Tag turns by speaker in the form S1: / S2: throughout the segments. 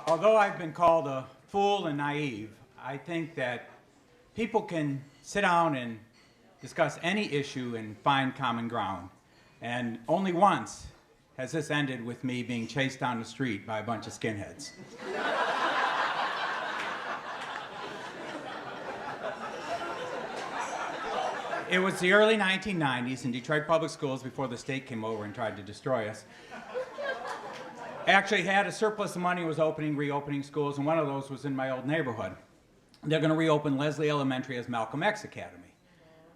S1: Although I've been called a fool and naive, I think that people can sit down and discuss any issue and find common ground. And only once has this ended with me being chased down the street by a bunch of skinheads. It was the early 1990s in Detroit Public Schools before the state came over and tried to destroy us. Actually had a surplus of money, was reopening schools, and one of those was in my old neighborhood. They're going to reopen Leslie Elementary as Malcolm X Academy.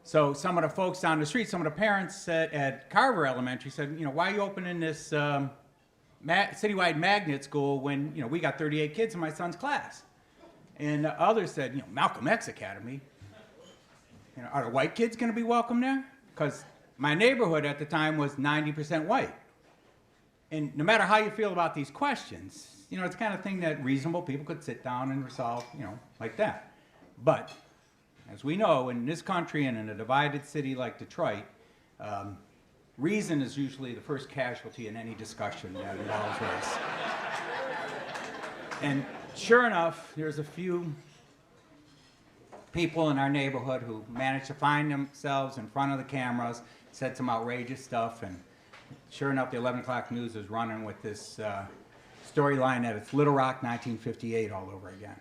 S1: So some of the folks down the street, some of the parents at Carver Elementary said, why are you opening this citywide magnet school when, we got 38 kids in my son's class? And others said, Malcolm X Academy? Are the white kids going to be welcome there? Because my neighborhood at the time was 90% white. And no matter how you feel about these questions, it's the kind of thing that reasonable people could sit down and resolve, like that. But as we know, in this country and in a divided city like Detroit, reason is usually the first casualty in any discussion that involves race. And sure enough, there's a few people in our neighborhood who managed to find themselves in front of the cameras, said some outrageous stuff, and sure enough, the 11 o'clock news is running with this storyline that it's Little Rock 1958 all over again.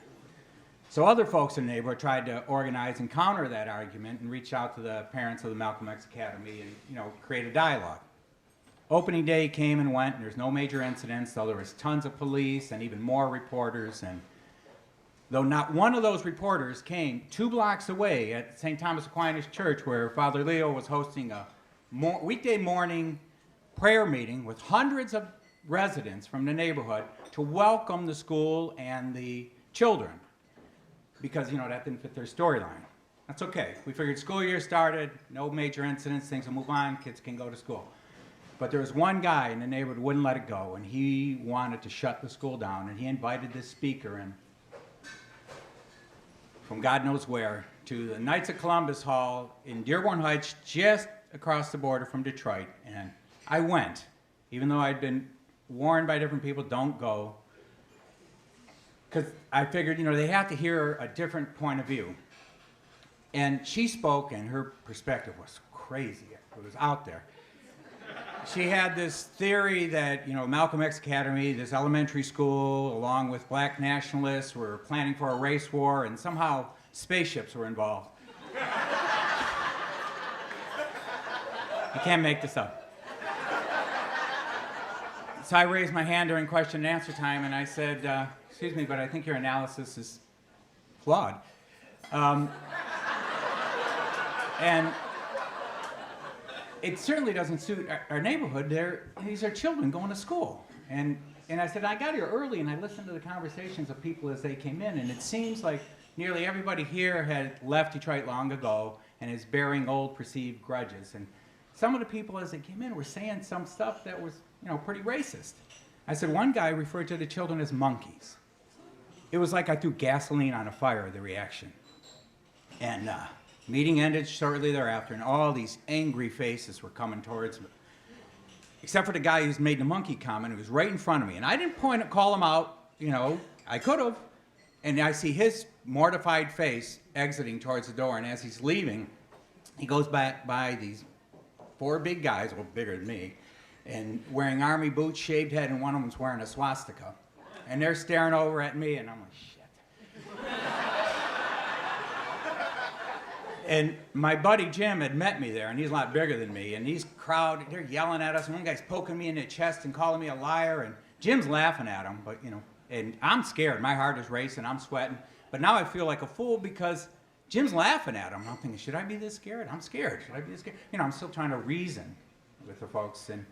S1: So other folks in the neighborhood tried to organize and counter that argument and reach out to the parents of the Malcolm X Academy and create a dialogue. Opening day came and went, and there's no major incidents, though there was tons of police and even more reporters. And though not one of those reporters came 2 blocks away at St. Thomas Aquinas Church, where Father Leo was hosting a weekday morning prayer meeting with hundreds of residents from the neighborhood to welcome the school and the children, because that didn't fit their storyline. That's okay. We figured school year started, no major incidents, things will move on, kids can go to school. But there was one guy in the neighborhood who wouldn't let it go, and he wanted to shut the school down, and he invited this speaker in from God knows where to the Knights of Columbus Hall in Dearborn Heights, just across the border from Detroit. And I went, even though I'd been warned by different people, don't go, because I figured, they have to hear a different point of view. And she spoke, and her perspective was crazy. It was out there. She had this theory that, Malcolm X Academy, this elementary school, along with black nationalists, were planning for a race war, and somehow spaceships were involved. You can't make this up. So I raised my hand during question and answer time, and I said, excuse me, but I think your analysis is flawed. And it certainly doesn't suit our neighborhood. These are children going to school. And I said, I got here early, and I listened to the conversations of people as they came in, and it seems like nearly everybody here had left Detroit long ago and is bearing old perceived grudges. And some of the people as they came in were saying some stuff that was, pretty racist. I said, one guy referred to the children as monkeys. It was like I threw gasoline on a fire, the reaction. And meeting ended shortly thereafter, and all these angry faces were coming towards me. Except for the guy who's made the monkey comment, who was right in front of me. And I didn't call him out, I could have. And I see his mortified face exiting towards the door, and as he's leaving, he goes back by these 4 big guys, well, bigger than me, and wearing army boots, shaved head, and one of them's wearing a swastika. And they're staring over at me, and I'm like, shit. And my buddy Jim had met me there, and he's a lot bigger than me, and these crowd, they're yelling at us, and one guy's poking me in the chest and calling me a liar, and Jim's laughing at him, but, and I'm scared. My heart is racing, I'm sweating, but now I feel like a fool because Jim's laughing at him. I'm thinking, should I be this scared? I'm scared. Should I be this scared? I'm still trying to reason with the folks, and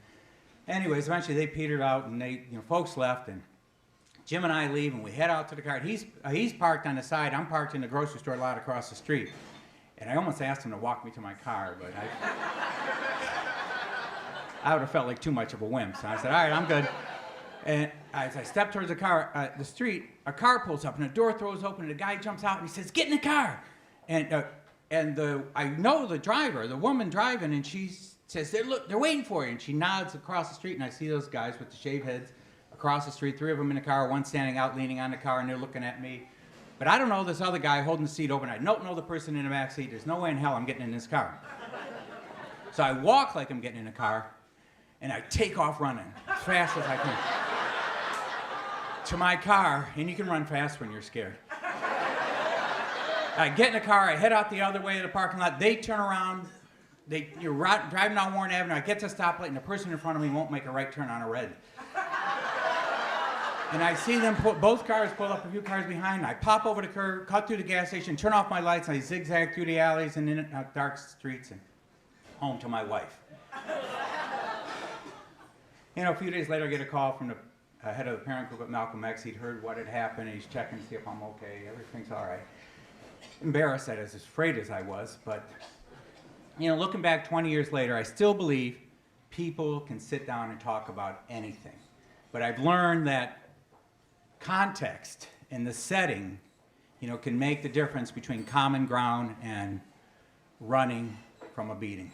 S1: anyways, eventually they petered out, and folks left, and Jim and I leave, and we head out to the car. He's parked on the side. I'm parked in the grocery store lot across the street. And I almost asked him to walk me to my car, but I would have felt like too much of a wimp. So I said, all right, I'm good. And as I step towards the street, a car pulls up, and the door throws open, and the guy jumps out, and he says, get in the car. And I know the driver, the woman driving, and she says, they're waiting for you. And she nods across the street, and I see those guys with the shaved heads across the street, 3 of them in the car, one standing out leaning on the car, and they're looking at me. But I don't know this other guy holding the seat open. I don't know the person in the back seat. There's no way in hell I'm getting in this car. So I walk like I'm getting in a car, and I take off running as fast as I can to my car, and you can run fast when you're scared. I get in the car, I head out the other way to the parking lot. They turn around. You're driving down Warren Avenue. I get to a stoplight, and the person in front of me won't make a right turn on a red. And I see them, both cars pull up a few cars behind. I pop over the curb, cut through the gas station, turn off my lights, and I zigzag through the alleys and in and out dark streets and home to my wife. You know, a few days later, I get a call from the head of the parent group at Malcolm X. He'd heard what had happened, and he's checking to see if I'm okay. Everything's all right. Embarrassed, as afraid as I was, but you know, looking back 20 years later, I still believe people can sit down and talk about anything. But I've learned that context and the setting, you know, can make the difference between common ground and running from a beating.